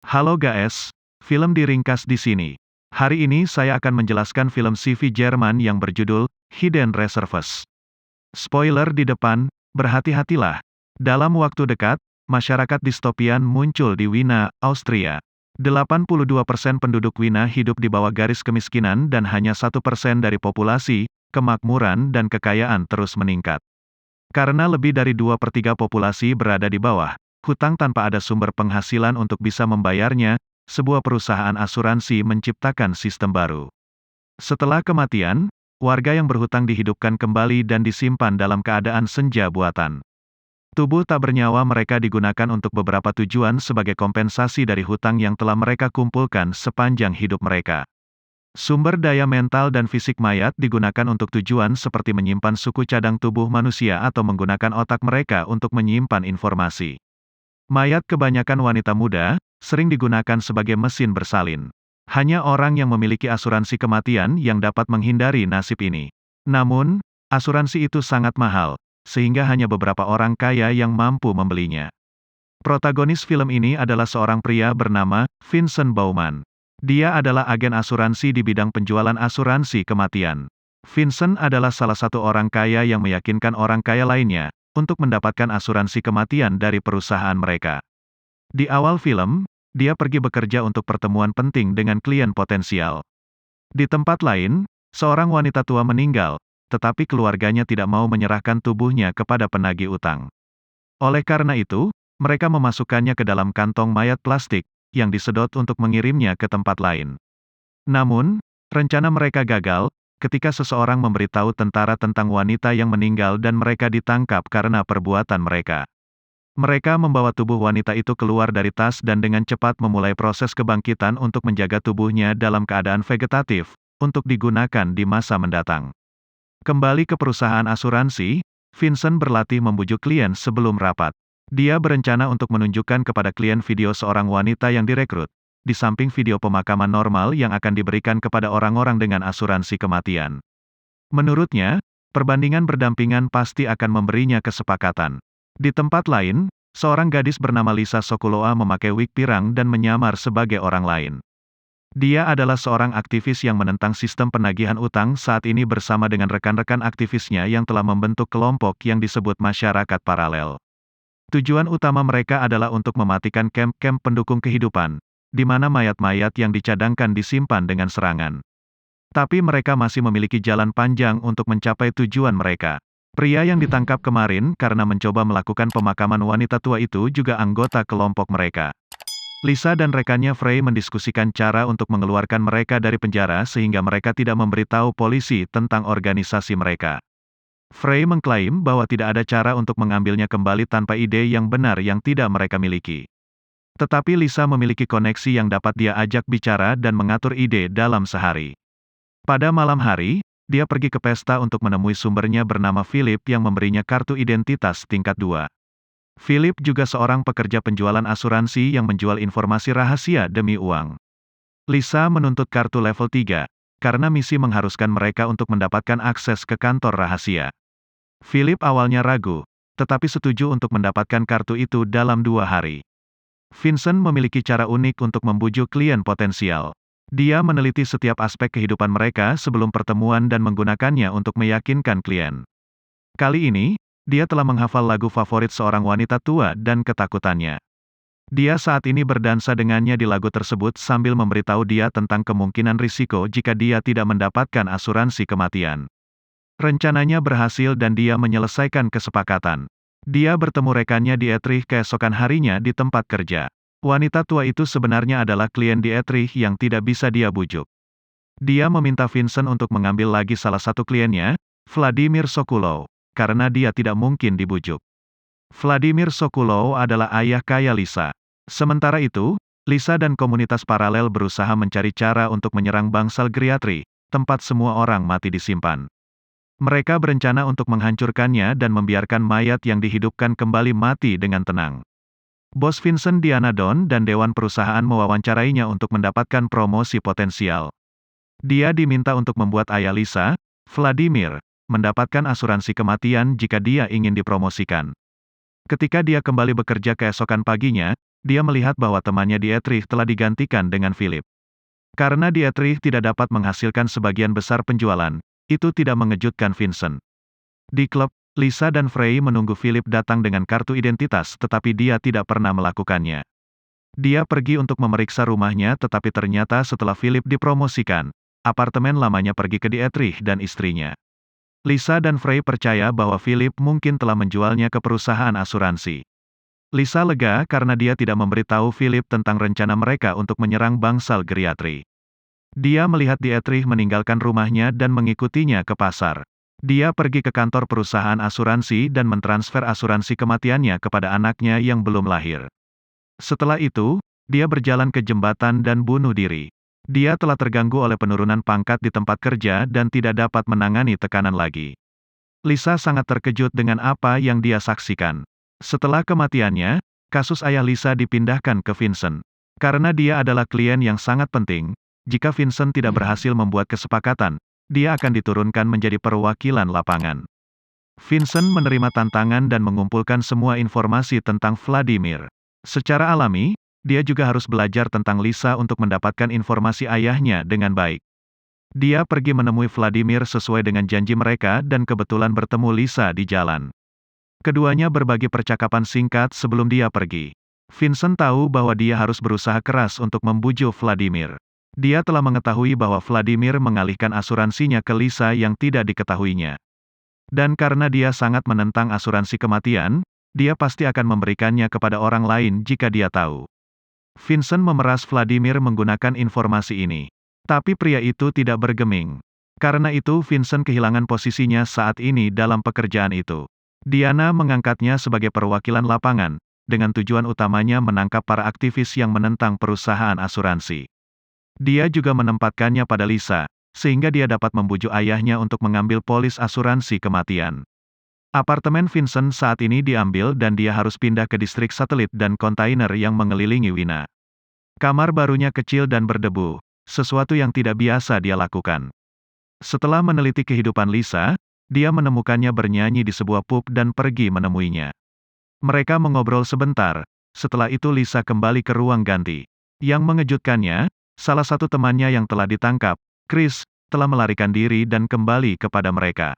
Halo guys, film diringkas di sini. Hari ini saya akan menjelaskan film sci-fi Jerman yang berjudul Hidden Reserves. Spoiler di depan, berhati-hatilah. Dalam waktu dekat, masyarakat distopian muncul di Wina, Austria. 82% penduduk Wina hidup di bawah garis kemiskinan dan hanya 1% dari populasi, kemakmuran dan kekayaan terus meningkat. Karena lebih dari 2/3 populasi berada di bawah hutang tanpa ada sumber penghasilan untuk bisa membayarnya, sebuah perusahaan asuransi menciptakan sistem baru. Setelah kematian, warga yang berhutang dihidupkan kembali dan disimpan dalam keadaan senja buatan. Tubuh tak bernyawa mereka digunakan untuk beberapa tujuan sebagai kompensasi dari hutang yang telah mereka kumpulkan sepanjang hidup mereka. Sumber daya mental dan fisik mayat digunakan untuk tujuan seperti menyimpan suku cadang tubuh manusia atau menggunakan otak mereka untuk menyimpan informasi. Mayat kebanyakan wanita muda, sering digunakan sebagai mesin bersalin. Hanya orang yang memiliki asuransi kematian yang dapat menghindari nasib ini. Namun, asuransi itu sangat mahal, sehingga hanya beberapa orang kaya yang mampu membelinya. Protagonis film ini adalah seorang pria bernama Vincent Baumann. Dia adalah agen asuransi di bidang penjualan asuransi kematian. Vincent adalah salah satu orang kaya yang meyakinkan orang kaya lainnya untuk mendapatkan asuransi kematian dari perusahaan mereka. Di awal film, dia pergi bekerja untuk pertemuan penting dengan klien potensial. Di tempat lain, seorang wanita tua meninggal, tetapi keluarganya tidak mau menyerahkan tubuhnya kepada penagih utang. Oleh karena itu, mereka memasukkannya ke dalam kantong mayat plastik yang disedot untuk mengirimnya ke tempat lain. Namun, rencana mereka gagal ketika seseorang memberitahu tentara tentang wanita yang meninggal dan mereka ditangkap karena perbuatan mereka. Mereka membawa tubuh wanita itu keluar dari tas dan dengan cepat memulai proses kebangkitan untuk menjaga tubuhnya dalam keadaan vegetatif, untuk digunakan di masa mendatang. Kembali ke perusahaan asuransi, Vincent berlatih membujuk klien sebelum rapat. Dia berencana untuk menunjukkan kepada klien video seorang wanita yang direkrut, di samping video pemakaman normal yang akan diberikan kepada orang-orang dengan asuransi kematian. Menurutnya, perbandingan berdampingan pasti akan memberinya kesepakatan. Di tempat lain, seorang gadis bernama Lisa Sokuloa memakai wig pirang dan menyamar sebagai orang lain. Dia adalah seorang aktivis yang menentang sistem penagihan utang saat ini bersama dengan rekan-rekan aktivisnya yang telah membentuk kelompok yang disebut masyarakat paralel. Tujuan utama mereka adalah untuk mematikan kamp-kamp pendukung kehidupan, di mana mayat-mayat yang dicadangkan disimpan dengan serangan. Tapi mereka masih memiliki jalan panjang untuk mencapai tujuan mereka. Pria yang ditangkap kemarin karena mencoba melakukan pemakaman wanita tua itu juga anggota kelompok mereka. Lisa dan rekannya Frey mendiskusikan cara untuk mengeluarkan mereka dari penjara sehingga mereka tidak memberitahu polisi tentang organisasi mereka. Frey mengklaim bahwa tidak ada cara untuk mengambilnya kembali tanpa ide yang benar yang tidak mereka miliki. Tetapi Lisa memiliki koneksi yang dapat dia ajak bicara dan mengatur ide dalam sehari. Pada malam hari, dia pergi ke pesta untuk menemui sumbernya bernama Philip yang memberinya kartu identitas tingkat 2. Philip juga seorang pekerja penjualan asuransi yang menjual informasi rahasia demi uang. Lisa menuntut kartu level 3, karena misi mengharuskan mereka untuk mendapatkan akses ke kantor rahasia. Philip awalnya ragu, tetapi setuju untuk mendapatkan kartu itu dalam 2 hari. Vincent memiliki cara unik untuk membujuk klien potensial. Dia meneliti setiap aspek kehidupan mereka sebelum pertemuan dan menggunakannya untuk meyakinkan klien. Kali ini, dia telah menghafal lagu favorit seorang wanita tua dan ketakutannya. Dia saat ini berdansa dengannya di lagu tersebut sambil memberitahu dia tentang kemungkinan risiko jika dia tidak mendapatkan asuransi kematian. Rencananya berhasil dan dia menyelesaikan kesepakatan. Dia bertemu rekannya Dietrich keesokan harinya di tempat kerja. Wanita tua itu sebenarnya adalah klien Dietrich yang tidak bisa dia bujuk. Dia meminta Vincent untuk mengambil lagi salah satu kliennya, Vladimir Sokolov, karena dia tidak mungkin dibujuk. Vladimir Sokolov adalah ayah kaya Lisa. Sementara itu, Lisa dan komunitas paralel berusaha mencari cara untuk menyerang bangsal geriatri, tempat semua orang mati disimpan. Mereka berencana untuk menghancurkannya dan membiarkan mayat yang dihidupkan kembali mati dengan tenang. Bos Vincent Dianadon dan Dewan Perusahaan mewawancarainya untuk mendapatkan promosi potensial. Dia diminta untuk membuat ayah Lisa, Vladimir, mendapatkan asuransi kematian jika dia ingin dipromosikan. Ketika dia kembali bekerja keesokan paginya, dia melihat bahwa temannya Dietrich telah digantikan dengan Philip. Karena Dietrich tidak dapat menghasilkan sebagian besar penjualan, itu tidak mengejutkan Vincent. Di klub, Lisa dan Frey menunggu Philip datang dengan kartu identitas tetapi dia tidak pernah melakukannya. Dia pergi untuk memeriksa rumahnya tetapi ternyata setelah Philip dipromosikan, apartemen lamanya pergi ke Dietrich dan istrinya. Lisa dan Frey percaya bahwa Philip mungkin telah menjualnya ke perusahaan asuransi. Lisa lega karena dia tidak memberitahu Philip tentang rencana mereka untuk menyerang bangsal geriatri. Dia melihat Dietrich meninggalkan rumahnya dan mengikutinya ke pasar. Dia pergi ke kantor perusahaan asuransi dan mentransfer asuransi kematiannya kepada anaknya yang belum lahir. Setelah itu, dia berjalan ke jembatan dan bunuh diri. Dia telah terganggu oleh penurunan pangkat di tempat kerja dan tidak dapat menangani tekanan lagi. Lisa sangat terkejut dengan apa yang dia saksikan. Setelah kematiannya, kasus ayah Lisa dipindahkan ke Vincent. Karena dia adalah klien yang sangat penting, jika Vincent tidak berhasil membuat kesepakatan, dia akan diturunkan menjadi perwakilan lapangan. Vincent menerima tantangan dan mengumpulkan semua informasi tentang Vladimir. Secara alami, dia juga harus belajar tentang Lisa untuk mendapatkan informasi ayahnya dengan baik. Dia pergi menemui Vladimir sesuai dengan janji mereka dan kebetulan bertemu Lisa di jalan. Keduanya berbagi percakapan singkat sebelum dia pergi. Vincent tahu bahwa dia harus berusaha keras untuk membujuk Vladimir. Dia telah mengetahui bahwa Vladimir mengalihkan asuransinya ke Lisa yang tidak diketahuinya. Dan karena dia sangat menentang asuransi kematian, dia pasti akan memberikannya kepada orang lain jika dia tahu. Vincent memeras Vladimir menggunakan informasi ini. Tapi pria itu tidak bergeming. Karena itu Vincent kehilangan posisinya saat ini dalam pekerjaan itu. Diana mengangkatnya sebagai perwakilan lapangan, dengan tujuan utamanya menangkap para aktivis yang menentang perusahaan asuransi. Dia juga menempatkannya pada Lisa, sehingga dia dapat membujuk ayahnya untuk mengambil polis asuransi kematian. Apartemen Vincent saat ini diambil dan dia harus pindah ke distrik satelit dan kontainer yang mengelilingi Wina. Kamar barunya kecil dan berdebu, sesuatu yang tidak biasa dia lakukan. Setelah meneliti kehidupan Lisa, dia menemukannya bernyanyi di sebuah pub dan pergi menemuinya. Mereka mengobrol sebentar, setelah itu Lisa kembali ke ruang ganti. Yang mengejutkannya, salah satu temannya yang telah ditangkap, Chris, telah melarikan diri dan kembali kepada mereka.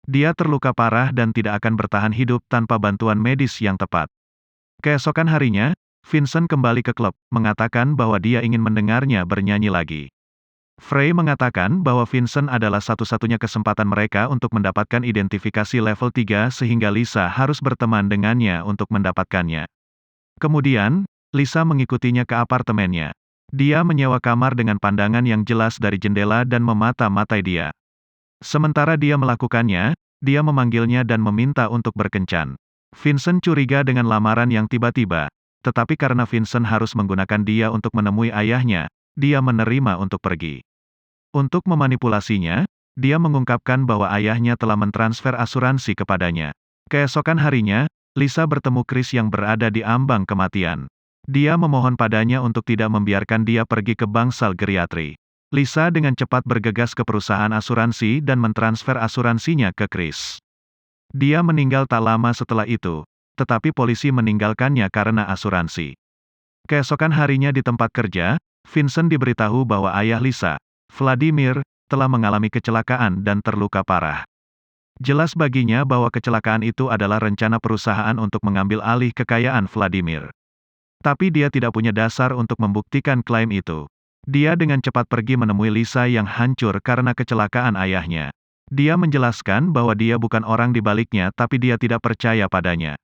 Dia terluka parah dan tidak akan bertahan hidup tanpa bantuan medis yang tepat. Keesokan harinya, Vincent kembali ke klub, mengatakan bahwa dia ingin mendengarnya bernyanyi lagi. Frey mengatakan bahwa Vincent adalah satu-satunya kesempatan mereka untuk mendapatkan identifikasi level 3 sehingga Lisa harus berteman dengannya untuk mendapatkannya. Kemudian, Lisa mengikutinya ke apartemennya. Dia menyewa kamar dengan pandangan yang jelas dari jendela dan memata-matai dia. Sementara dia melakukannya, dia memanggilnya dan meminta untuk berkencan. Vincent curiga dengan lamaran yang tiba-tiba, tetapi karena Vincent harus menggunakan dia untuk menemui ayahnya, dia menerima untuk pergi. Untuk memanipulasinya, dia mengungkapkan bahwa ayahnya telah mentransfer asuransi kepadanya. Keesokan harinya, Lisa bertemu Chris yang berada di ambang kematian. Dia memohon padanya untuk tidak membiarkan dia pergi ke bangsal geriatri. Lisa dengan cepat bergegas ke perusahaan asuransi dan mentransfer asuransinya ke Chris. Dia meninggal tak lama setelah itu, tetapi polisi meninggalkannya karena asuransi. Keesokan harinya di tempat kerja, Vincent diberitahu bahwa ayah Lisa, Vladimir, telah mengalami kecelakaan dan terluka parah. Jelas baginya bahwa kecelakaan itu adalah rencana perusahaan untuk mengambil alih kekayaan Vladimir. Tapi dia tidak punya dasar untuk membuktikan klaim itu. Dia dengan cepat pergi menemui Lisa yang hancur karena kecelakaan ayahnya. Dia menjelaskan bahwa dia bukan orang di baliknya tapi dia tidak percaya padanya.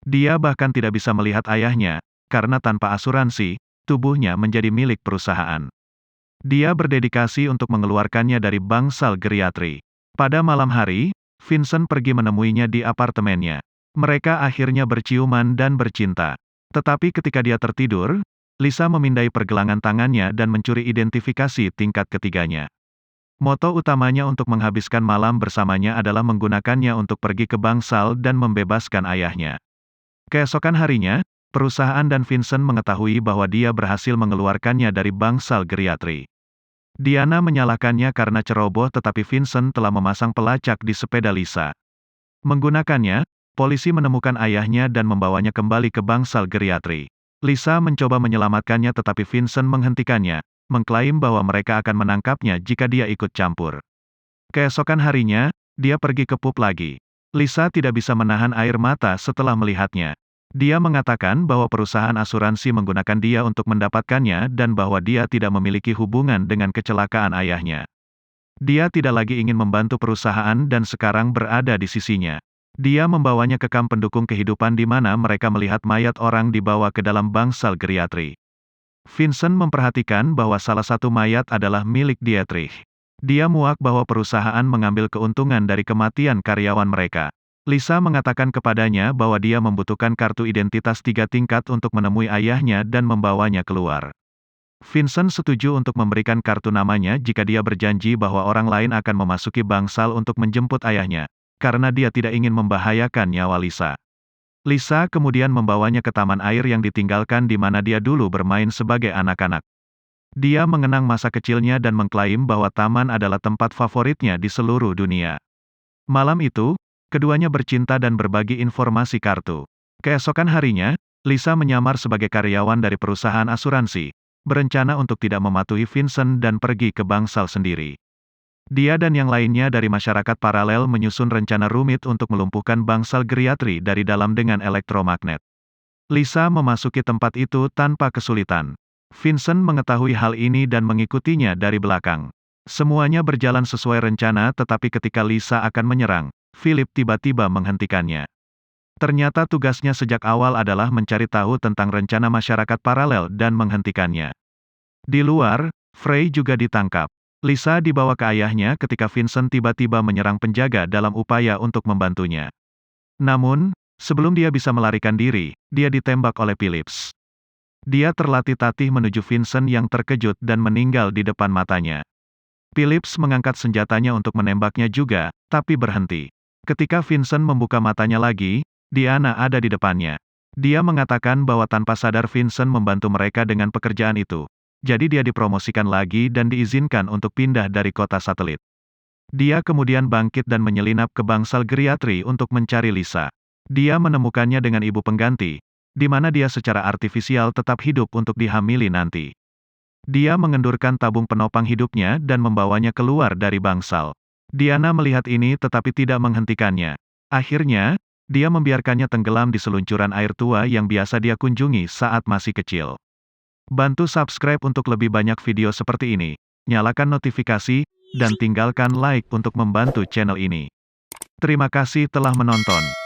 Dia bahkan tidak bisa melihat ayahnya, karena tanpa asuransi, tubuhnya menjadi milik perusahaan. Dia berdedikasi untuk mengeluarkannya dari bangsal geriatri. Pada malam hari, Vincent pergi menemuinya di apartemennya. Mereka akhirnya berciuman dan bercinta. Tetapi ketika dia tertidur, Lisa memindai pergelangan tangannya dan mencuri identifikasi tingkat ketiganya. Moto utamanya untuk menghabiskan malam bersamanya adalah menggunakannya untuk pergi ke bangsal dan membebaskan ayahnya. Keesokan harinya, perusahaan dan Vincent mengetahui bahwa dia berhasil mengeluarkannya dari bangsal geriatri. Diana menyalahkannya karena ceroboh tetapi Vincent telah memasang pelacak di sepeda Lisa. Menggunakannya, polisi menemukan ayahnya dan membawanya kembali ke bangsal geriatri. Lisa mencoba menyelamatkannya tetapi Vincent menghentikannya, mengklaim bahwa mereka akan menangkapnya jika dia ikut campur. Keesokan harinya, dia pergi ke pub lagi. Lisa tidak bisa menahan air mata setelah melihatnya. Dia mengatakan bahwa perusahaan asuransi menggunakan dia untuk mendapatkannya dan bahwa dia tidak memiliki hubungan dengan kecelakaan ayahnya. Dia tidak lagi ingin membantu perusahaan dan sekarang berada di sisinya. Dia membawanya ke kamp pendukung kehidupan di mana mereka melihat mayat orang dibawa ke dalam bangsal geriatri. Vincent memperhatikan bahwa salah satu mayat adalah milik Dietrich. Dia muak bahwa perusahaan mengambil keuntungan dari kematian karyawan mereka. Lisa mengatakan kepadanya bahwa dia membutuhkan kartu identitas 3 tingkat untuk menemui ayahnya dan membawanya keluar. Vincent setuju untuk memberikan kartu namanya jika dia berjanji bahwa orang lain akan memasuki bangsal untuk menjemput ayahnya, karena dia tidak ingin membahayakan nyawa Lisa. Lisa kemudian membawanya ke taman air yang ditinggalkan di mana dia dulu bermain sebagai anak-anak. Dia mengenang masa kecilnya dan mengklaim bahwa taman adalah tempat favoritnya di seluruh dunia. Malam itu, keduanya bercinta dan berbagi informasi kartu. Keesokan harinya, Lisa menyamar sebagai karyawan dari perusahaan asuransi, berencana untuk tidak mematuhi Vincent dan pergi ke bangsal sendiri. Dia dan yang lainnya dari masyarakat paralel menyusun rencana rumit untuk melumpuhkan bangsal geriatri dari dalam dengan elektromagnet. Lisa memasuki tempat itu tanpa kesulitan. Vincent mengetahui hal ini dan mengikutinya dari belakang. Semuanya berjalan sesuai rencana tetapi ketika Lisa akan menyerang, Philip tiba-tiba menghentikannya. Ternyata tugasnya sejak awal adalah mencari tahu tentang rencana masyarakat paralel dan menghentikannya. Di luar, Frey juga ditangkap. Lisa dibawa ke ayahnya ketika Vincent tiba-tiba menyerang penjaga dalam upaya untuk membantunya. Namun, sebelum dia bisa melarikan diri, dia ditembak oleh Phillips. Dia terlatih-tatih menuju Vincent yang terkejut dan meninggal di depan matanya. Phillips mengangkat senjatanya untuk menembaknya juga, tapi berhenti. Ketika Vincent membuka matanya lagi, Diana ada di depannya. Dia mengatakan bahwa tanpa sadar Vincent membantu mereka dengan pekerjaan itu. Jadi dia dipromosikan lagi dan diizinkan untuk pindah dari kota satelit. Dia kemudian bangkit dan menyelinap ke bangsal geriatri untuk mencari Lisa. Dia menemukannya dengan ibu pengganti, di mana dia secara artifisial tetap hidup untuk dihamili nanti. Dia mengendurkan tabung penopang hidupnya dan membawanya keluar dari bangsal. Diana melihat ini tetapi tidak menghentikannya. Akhirnya, dia membiarkannya tenggelam di seluncuran air tua yang biasa dia kunjungi saat masih kecil. Bantu subscribe untuk lebih banyak video seperti ini, nyalakan notifikasi, dan tinggalkan like untuk membantu channel ini. Terima kasih telah menonton.